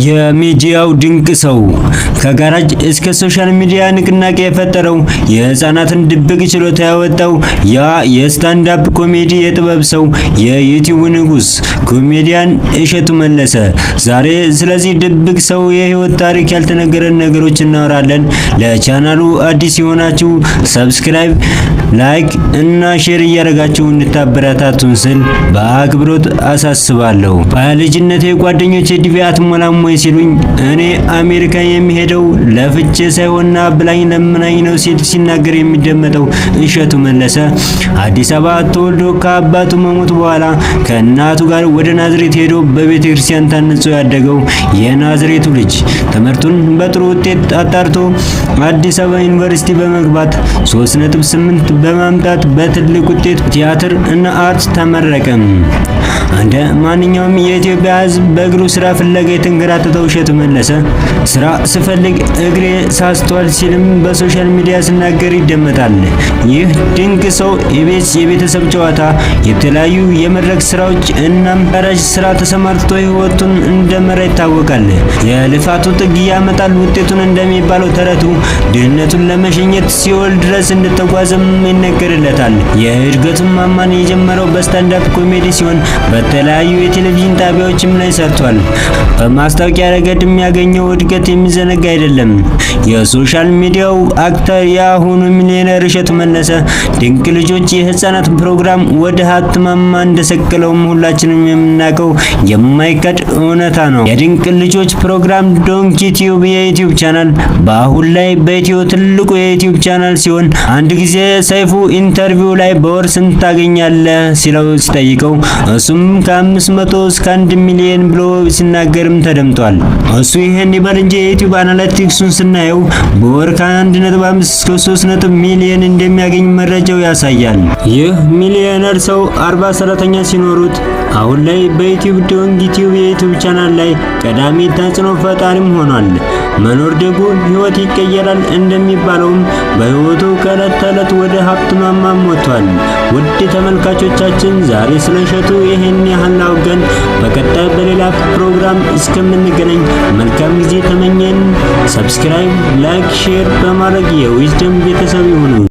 የሚዲያው ድንቅ ሰው ከጋራጅ እስከ ሶሻል ሚዲያ ንቅናቄ የፈጠረው የህፃናትን ድብቅ ችሎታ ያወጣው ያ የስታንድ አፕ ኮሜዲ የጥበብ ሰው የዩቲዩብ ንጉስ ኮሜዲያን እሸቱ መለሰ። ዛሬ ስለዚህ ድብቅ ሰው የህይወት ታሪክ ያልተነገረን ነገሮች እናወራለን። ለቻናሉ አዲስ የሆናችሁ ሰብስክራይብ፣ ላይክ እና ሼር እያደረጋችሁ እንድታበረታቱን ስል በአክብሮት አሳስባለሁ። በልጅነቴ ጓደኞቼ ዲቪ አትሞላም ወይ ሲሉኝ እኔ አሜሪካ የሚሄደው ለፍቼ ሳይሆንና ብላኝ ለምናኝ ነው ሲል ሲናገር የሚደመጠው እሸቱ መለሰ አዲስ አበባ ተወልዶ ከአባቱ መሞት በኋላ ከእናቱ ጋር ወደ ናዝሬት ሄዶ በቤተ ክርስቲያን ታንጾ ያደገው የናዝሬቱ ልጅ ትምህርቱን በጥሩ ውጤት አጣርቶ አዲስ አበባ ዩኒቨርሲቲ በመግባት 3.8 በማምጣት በትልቅ ውጤት ቲያትር እና አርት ተመረቀ። እንደ ማንኛውም የኢትዮጵያ ሕዝብ በእግሩ ስራ ፍለጋ የተንገራተተው እሸቱ መለሰ ስራ ስፈልግ እግሬ ሳስቷል ሲልም በሶሻል ሚዲያ ሲናገር ይደመጣል። ይህ ድንቅ ሰው የቤተሰብ ጨዋታ፣ የተለያዩ የመድረክ ስራዎች እናም ጋራጅ ስራ ተሰማርቶ ህይወቱን እንደመራ ይታወቃል። የልፋቱ ጥግ ያመጣል ውጤቱን እንደሚባለው ተረቱ ድህነቱን ለመሸኘት ሲኦል ድረስ እንደተጓዘም ይነገርለታል። የእድገቱን ማማን የጀመረው በስታንድ አፕ ኮሜዲ ሲሆን በተለያዩ የቴሌቪዥን ጣቢያዎችም ላይ ሰርቷል። በማስታወቂያ ረገድ የሚያገኘው እድገት የሚዘነጋ አይደለም። የሶሻል ሚዲያው አክተር የአሁኑ ሚሊዮነር እሸቱ መለሰ ድንቅ ልጆች የህፃናት ፕሮግራም ወደ ሀብት ማማ እንደሰቀለውም ሁላችንም የምናውቀው የማይካድ እውነታ ነው። የድንቅ ልጆች ፕሮግራም ዶንኪ ቲዩብ የዩቲዩብ ቻናል በአሁን ላይ በኢትዮ ትልቁ የዩቲዩብ ቻናል ሲሆን አንድ ጊዜ ሰይፉ ኢንተርቪው ላይ በወር ስንት ታገኛለህ ሲለው ሲጠይቀው እሱም ከ500 እስከ 1 ሚሊዮን ብሎ ሲናገርም ተደምጧል። እሱ ይሄን ይበል እንጂ የዩቲዩብ አናሊቲክሱን ስናየው በወር ከ1.5 እስከ 3 ሚሊዮን እንደሚያገኝ መረጃው ያሳያል። ይህ ሚሊዮነር ሰው 40 ሰራተኛ ሲኖሩት አሁን ላይ በዩቲዩብ ዶንኪ ቲዩብ የዩቲዩብ ቻናል ላይ ቀዳሚ ተጽዕኖ ፈጣሪም ሆኗል። መኖር ደጉ ህይወት ይቀየራል እንደሚባለውም በህይወቱ ከዕለት ተዕለት ወደ ሀብት ማማም ወጥቷል። ውድ ተመልካቾቻችን ዛሬ ስለ እሸቱ ይሄን ያህል አውገን በቀጣይ በሌላ ፕሮግራም እስከምንገናኝ መልካም ጊዜ ተመኘን። ሰብስክራይብ፣ ላይክ፣ ሼር በማድረግ የዊዝደም ቤተሰብ ይሁኑ።